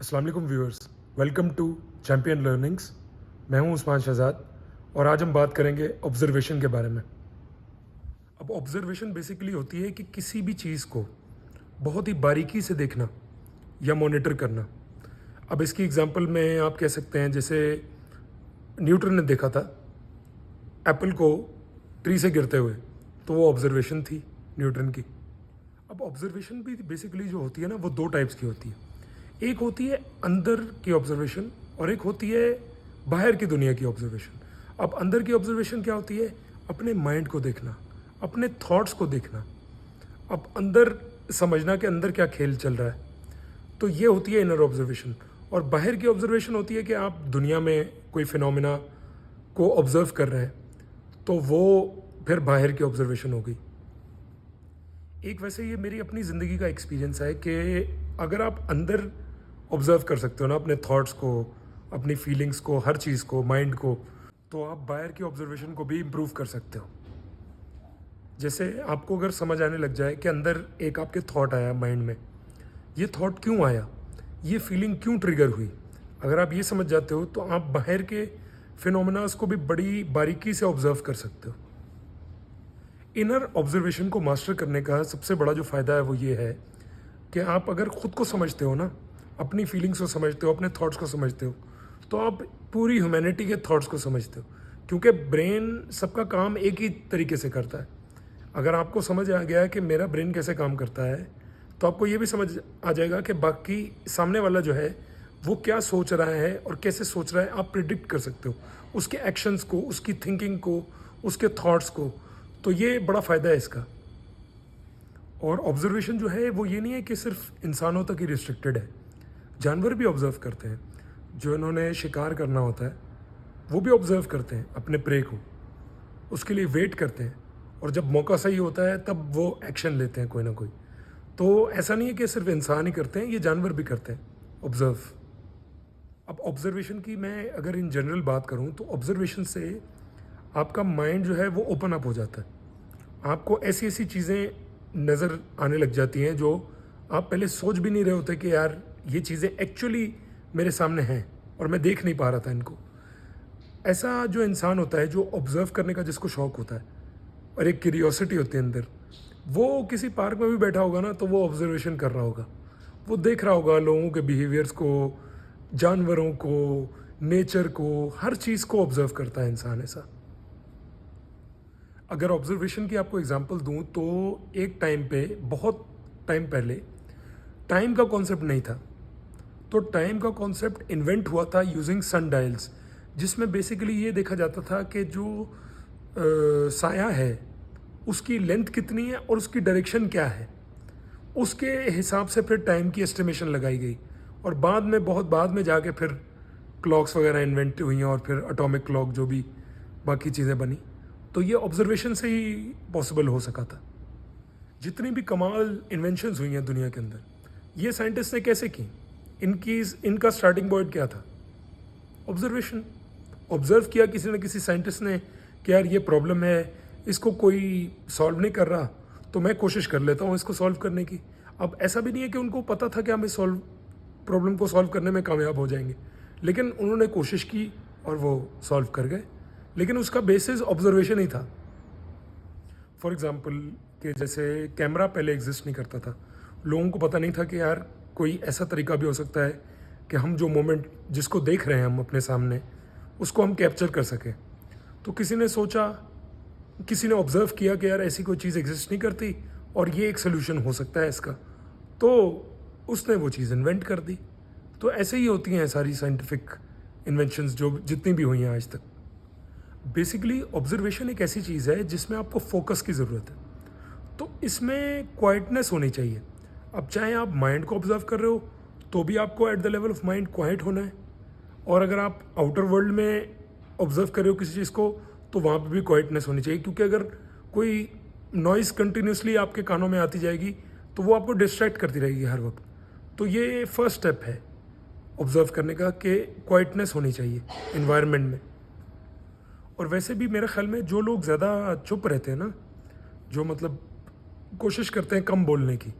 अस्सलाम वालेकुम viewers, welcome to champion learnings. मैं हूं उस्मान शहजाद और आज हम बात करेंगे ऑब्जर्वेशन के बारे में। अब ऑब्जर्वेशन बेसिकली होती है कि किसी भी चीज़ को बहुत ही बारीकी से देखना या मॉनिटर करना। अब इसकी एग्जांपल में आप कह सकते हैं जैसे न्यूटन ने देखा था एप्पल को ट्री से गिरते हुए, तो वो ऑब्जर्वेशन थी न्यूटन की। अब ऑब्जर्वेशन भी बेसिकली जो होती है ना, वो दो टाइप्स की होती है। एक होती है अंदर की ऑब्जर्वेशन और एक होती है बाहर की दुनिया की ऑब्जर्वेशन। अब अंदर की ऑब्जर्वेशन क्या होती है? अपने माइंड को देखना, अपने थॉट्स को देखना, अब अंदर समझना कि अंदर क्या खेल चल रहा है। तो ये होती है इनर ऑब्जर्वेशन। और बाहर की ऑब्जर्वेशन होती है कि आप दुनिया में कोई फिनोमिना को ऑब्जर्व कर रहे हैं, तो वो फिर बाहर की ऑब्जर्वेशन हो गई। एक वैसे ये मेरी अपनी ज़िंदगी का एक्सपीरियंस है कि अगर आप अंदर ऑब्जर्व कर सकते हो ना अपने थॉट्स को, अपनी फीलिंग्स को, हर चीज़ को, माइंड को, तो आप बाहर की ऑब्जर्वेशन को भी इम्प्रूव कर सकते हो। जैसे आपको अगर समझ आने लग जाए कि अंदर एक आपके थॉट आया माइंड में, ये थॉट क्यों आया, ये फीलिंग क्यों ट्रिगर हुई, अगर आप ये समझ जाते हो तो आप बाहर के फिनोमेनास को भी बड़ी बारीकी से ऑब्जर्व कर सकते हो। इनर ऑब्जर्वेशन को मास्टर करने का सबसे बड़ा जो फ़ायदा है वो ये है कि आप अगर ख़ुद को समझते हो ना, अपनी फीलिंग्स को समझते हो, अपने थॉट्स को समझते हो, तो आप पूरी ह्यूमैनिटी के थॉट्स को समझते हो। क्योंकि ब्रेन सबका काम एक ही तरीके से करता है। अगर आपको समझ आ गया है कि मेरा ब्रेन कैसे काम करता है, तो आपको ये भी समझ आ जाएगा कि बाकी सामने वाला जो है वो क्या सोच रहा है और कैसे सोच रहा है, आप प्रिडिक्ट कर सकते हो उसके एक्शंस को, उसकी थिंकिंग को, उसके थॉट्स को। तो ये बड़ा फ़ायदा है इसका। और ऑब्जर्वेशन जो है वो ये नहीं है कि सिर्फ इंसानों तक ही रिस्ट्रिक्टेड है, जानवर भी ऑब्जर्व करते हैं। जो इन्होंने शिकार करना होता है वो भी ऑब्जर्व करते हैं अपने प्रे को, उसके लिए वेट करते हैं, और जब मौका सही होता है तब वो एक्शन लेते हैं कोई ना कोई। तो ऐसा नहीं है कि सिर्फ इंसान ही करते हैं, ये जानवर भी करते हैं ऑब्जर्व। अब ऑब्जर्वेशन की मैं अगर इन जनरल बात करूं तो ऑब्जर्वेशन से आपका माइंड जो है वो ओपन अप हो जाता है। आपको ऐसी ऐसी चीज़ें नज़र आने लग जाती हैं जो आप पहले सोच भी नहीं रहे होते कि यार ये चीज़ें एक्चुअली मेरे सामने हैं और मैं देख नहीं पा रहा था इनको। ऐसा जो इंसान होता है जो ऑब्ज़र्व करने का जिसको शौक़ होता है और एक क्यूरियोसिटी होती है अंदर, वो किसी पार्क में भी बैठा होगा ना, तो वो ऑब्जर्वेशन कर रहा होगा। वो देख रहा होगा लोगों के बिहेवियर्स को, जानवरों को, नेचर को, हर चीज़ को ऑब्जर्व करता है इंसान ऐसा। अगर ऑब्जर्वेशन की आपको एग्जांपल दूं तो एक टाइम पे, बहुत टाइम पहले, टाइम का कॉन्सेप्ट नहीं था। तो टाइम का कॉन्सेप्ट इन्वेंट हुआ था यूजिंग सन डायल्स, जिसमें बेसिकली ये देखा जाता था कि जो साया है उसकी लेंथ कितनी है और उसकी डायरेक्शन क्या है, उसके हिसाब से फिर टाइम की एस्टिमेशन लगाई गई। और बाद में, बहुत बाद में जाके फिर क्लॉक्स वगैरह इन्वेंट हुई हैं और फिर एटॉमिक क्लॉक, जो भी बाकी चीज़ें बनी। तो ये ऑब्जर्वेशन से ही पॉसिबल हो सका था। जितनी भी कमाल इन्वेंशंस हुई हैं दुनिया के अंदर, ये साइंटिस्ट ने कैसे की? इनका स्टार्टिंग पॉइंट क्या था? ऑब्जर्वेशन। ऑब्जर्व किया किसी न किसी साइंटिस्ट ने कि यार ये प्रॉब्लम है, इसको कोई सॉल्व नहीं कर रहा, तो मैं कोशिश कर लेता हूँ इसको सॉल्व करने की। अब ऐसा भी नहीं है कि उनको पता था कि हम इस प्रॉब्लम को सॉल्व करने में कामयाब हो जाएंगे, लेकिन उन्होंने कोशिश की और वो सॉल्व कर गए। लेकिन उसका बेसिस ऑब्जर्वेशन ही था। फॉर एग्ज़ाम्पल कि जैसे कैमरा पहले एग्जिस्ट नहीं करता था, लोगों को पता नहीं था कि यार कोई ऐसा तरीका भी हो सकता है कि हम जो मोमेंट जिसको देख रहे हैं हम अपने सामने, उसको हम कैप्चर कर सकें। तो किसी ने सोचा, किसी ने ऑब्ज़र्व किया कि यार ऐसी कोई चीज़ एग्जिस्ट नहीं करती और ये एक सोल्यूशन हो सकता है इसका, तो उसने वो चीज़ इन्वेंट कर दी। तो ऐसे ही होती हैं सारी साइंटिफिक इन्वेंशंस जो जितनी भी हुई हैं आज तक। बेसिकली ऑब्जर्वेशन एक ऐसी चीज़ है जिसमें आपको फोकस की ज़रूरत है, तो इसमें क्वाइटनेस होनी चाहिए। अब चाहे आप माइंड को ऑब्जर्व कर रहे हो तो भी आपको at the level of mind quite होना है, और अगर आप आउटर वर्ल्ड में ऑब्जर्व कर रहे हो किसी चीज़ को, तो वहाँ पे भी क्वाइटनेस होनी चाहिए। क्योंकि अगर कोई नॉइज़ कंटिन्यूसली आपके कानों में आती जाएगी तो वो आपको डिस्ट्रैक्ट करती रहेगी हर वक्त। तो ये फर्स्ट स्टेप है ऑब्जर्व करने का कि क्वाइटनेस होनी चाहिए इन्वायरमेंट में। और वैसे भी मेरे ख्याल में जो लोग ज़्यादा चुप रहते हैं ना, जो मतलब कोशिश करते हैं कम बोलने की,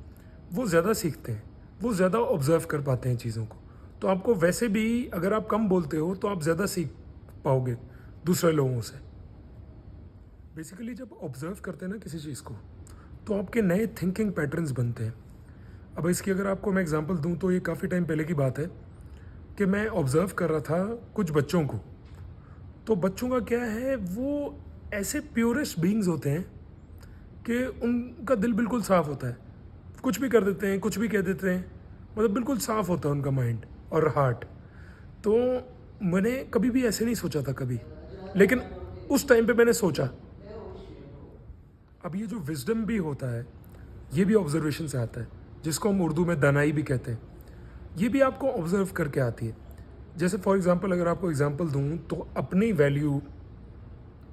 वो ज़्यादा सीखते हैं, वो ज़्यादा ऑब्जर्व कर पाते हैं चीज़ों को। तो आपको वैसे भी अगर आप कम बोलते हो तो आप ज़्यादा सीख पाओगे दूसरे लोगों से। बेसिकली जब ऑब्जर्व करते हैं ना किसी चीज़ को, तो आपके नए थिंकिंग पैटर्न्स बनते हैं। अब इसकी अगर आपको मैं एग्जांपल दूं तो ये काफ़ी टाइम पहले की बात है कि मैं ऑब्जर्व कर रहा था कुछ बच्चों को। तो बच्चों का क्या है, वो ऐसे प्योरेस्ट बीइंग्स होते हैं कि उनका दिल बिल्कुल साफ़ होता है, कुछ भी कर देते हैं, कुछ भी कह देते हैं, मतलब बिल्कुल साफ़ होता है उनका माइंड और हार्ट। तो मैंने कभी भी ऐसे नहीं सोचा था कभी, लेकिन उस टाइम पे मैंने सोचा। अब ये जो विजडम भी होता है, ये भी ऑब्जर्वेशन से आता है, जिसको हम उर्दू में दानाई भी कहते हैं। ये भी आपको ऑब्जर्व करके आती है। जैसे फॉर एग्जांपल अगर आपको एग्जांपल दूं तो अपनी वैल्यू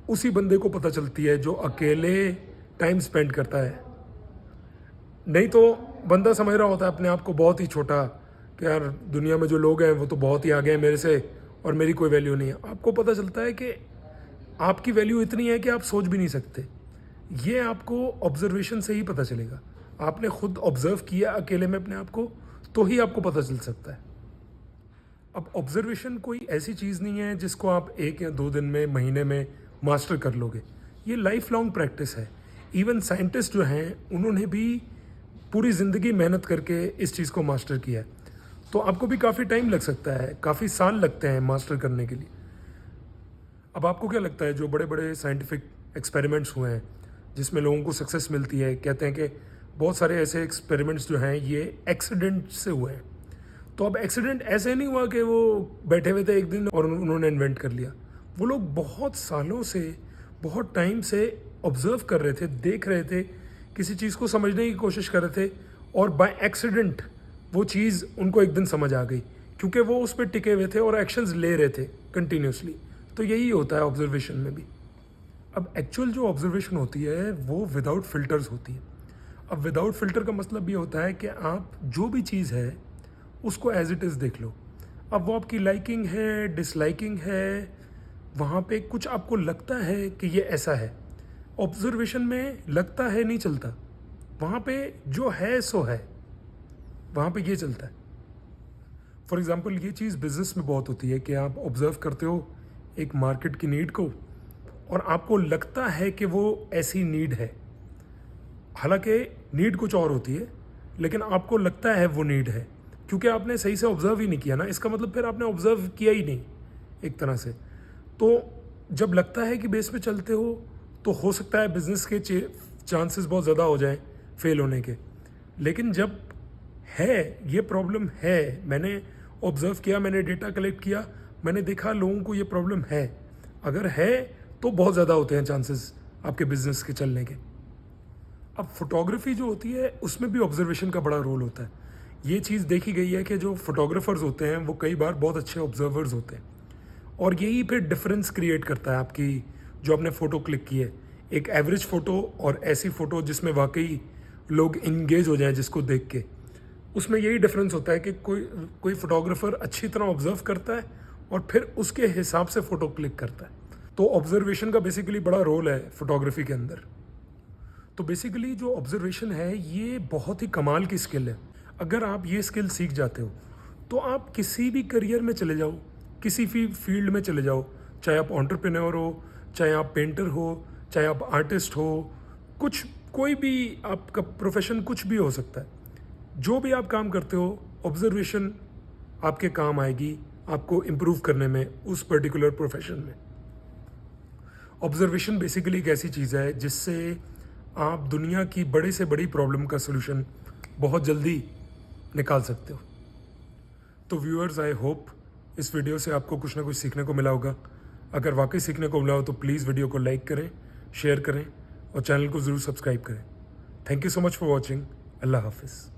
उसी बंदे को पता चलती है जो अकेले टाइम स्पेंड करता है। नहीं तो बंदा समझ रहा होता है अपने आप को बहुत ही छोटा कि यार दुनिया में जो लोग हैं वो तो बहुत ही आगे हैं मेरे से और मेरी कोई वैल्यू नहीं है। आपको पता चलता है कि आपकी वैल्यू इतनी है कि आप सोच भी नहीं सकते। ये आपको ऑब्जर्वेशन से ही पता चलेगा। आपने खुद ऑब्जर्व किया अकेले में अपने आप को, तो ही आपको पता चल सकता है। अब ऑब्जर्वेशन कोई ऐसी चीज़ नहीं है जिसको आप 1 या 2 दिन में, महीने में मास्टर कर लोगे। ये लाइफ लॉन्ग प्रैक्टिस है। इवन साइंटिस्ट जो हैं उन्होंने भी पूरी ज़िंदगी मेहनत करके इस चीज़ को मास्टर किया है। तो आपको भी काफ़ी टाइम लग सकता है, काफ़ी साल लगते हैं मास्टर करने के लिए। अब आपको क्या लगता है जो बड़े बड़े साइंटिफिक एक्सपेरिमेंट्स हुए हैं जिसमें लोगों को सक्सेस मिलती है, कहते हैं कि बहुत सारे ऐसे एक्सपेरिमेंट्स जो हैं ये एक्सीडेंट से हुए हैं। तो अब एक्सीडेंट ऐसे नहीं हुआ कि वो बैठे हुए थे एक दिन और उन्होंने इन्वेंट कर लिया। वो लोग बहुत सालों से, बहुत टाइम से ऑब्जर्व कर रहे थे, देख रहे थे, किसी चीज़ को समझने की कोशिश कर रहे थे और बाय एक्सीडेंट वो चीज़ उनको एक दिन समझ आ गई, क्योंकि वो उस पर टिके हुए थे और एक्शंस ले रहे थे कंटिन्यूसली। तो यही होता है ऑब्जर्वेशन में भी। अब एक्चुअल जो ऑब्जर्वेशन होती है वो विदाउट फिल्टर्स होती है। अब विदाउट फिल्टर का मतलब ये होता है कि आप जो भी चीज़ है उसको एज इट इज़ देख लो। अब वो आपकी लाइकिंग है, डिसलाइकिंग है, वहाँ पे कुछ आपको लगता है कि ये ऐसा है। ऑब्जर्वेशन में लगता है नहीं चलता, वहाँ पे जो है सो है, वहाँ पे ये चलता है। फॉर एग्ज़ाम्पल ये चीज़ बिजनेस में बहुत होती है कि आप ऑब्जर्व करते हो एक मार्केट की नीड को और आपको लगता है कि वो ऐसी नीड है, हालांकि नीड कुछ और होती है, लेकिन आपको लगता है वो नीड है क्योंकि आपने सही से ऑब्जर्व ही नहीं किया ना। इसका मतलब फिर आपने ऑब्जर्व किया ही नहीं एक तरह से। तो जब लगता है कि बेस पे चलते हो तो हो सकता है बिजनेस के चांसेस बहुत ज़्यादा हो जाएं फेल होने के। लेकिन जब है ये प्रॉब्लम है, मैंने ऑब्जर्व किया, मैंने डेटा कलेक्ट किया, मैंने देखा लोगों को ये प्रॉब्लम है, अगर है तो बहुत ज़्यादा होते हैं चांसेस आपके बिजनेस के चलने के। अब फोटोग्राफी जो होती है उसमें भी ऑब्जर्वेशन का बड़ा रोल होता है। ये चीज़ देखी गई है कि जो फोटोग्राफर्स होते हैं वो कई बार बहुत अच्छे ऑब्जर्वर्स होते हैं और यही फिर डिफरेंस क्रिएट करता है आपकी जो आपने फ़ोटो क्लिक की है। एक एवरेज फ़ोटो और ऐसी फ़ोटो जिसमें वाकई लोग इंगेज हो जाएं जिसको देख के, उसमें यही डिफरेंस होता है कि कोई फोटोग्राफर अच्छी तरह ऑब्जर्व करता है और फिर उसके हिसाब से फ़ोटो क्लिक करता है। तो ऑब्जर्वेशन का बेसिकली बड़ा रोल है फोटोग्राफी के अंदर। तो बेसिकली जो ऑब्जर्वेशन है ये बहुत ही कमाल की स्किल है। अगर आप ये स्किल सीख जाते हो तो आप किसी भी करियर में चले जाओ, किसी भी फील्ड में चले जाओ, चाहे आप एंटरप्रेन्योर हो, चाहे आप पेंटर हो, चाहे आप आर्टिस्ट हो, कोई भी आपका प्रोफेशन कुछ भी हो सकता है। जो भी आप काम करते हो ऑब्जर्वेशन आपके काम आएगी आपको इम्प्रूव करने में उस पर्टिकुलर प्रोफेशन में। ऑब्जर्वेशन बेसिकली एक ऐसी चीज़ है जिससे आप दुनिया की बड़े से बड़ी प्रॉब्लम का सलूशन बहुत जल्दी निकाल सकते हो। तो व्यूअर्स, आई होप इस वीडियो से आपको कुछ ना कुछ सीखने को मिला होगा। अगर वाकई सीखने को मिला हो तो प्लीज़ वीडियो को लाइक करें, शेयर करें और चैनल को ज़रूर सब्सक्राइब करें। Thank you so much for watching. अल्लाह हाफिज़।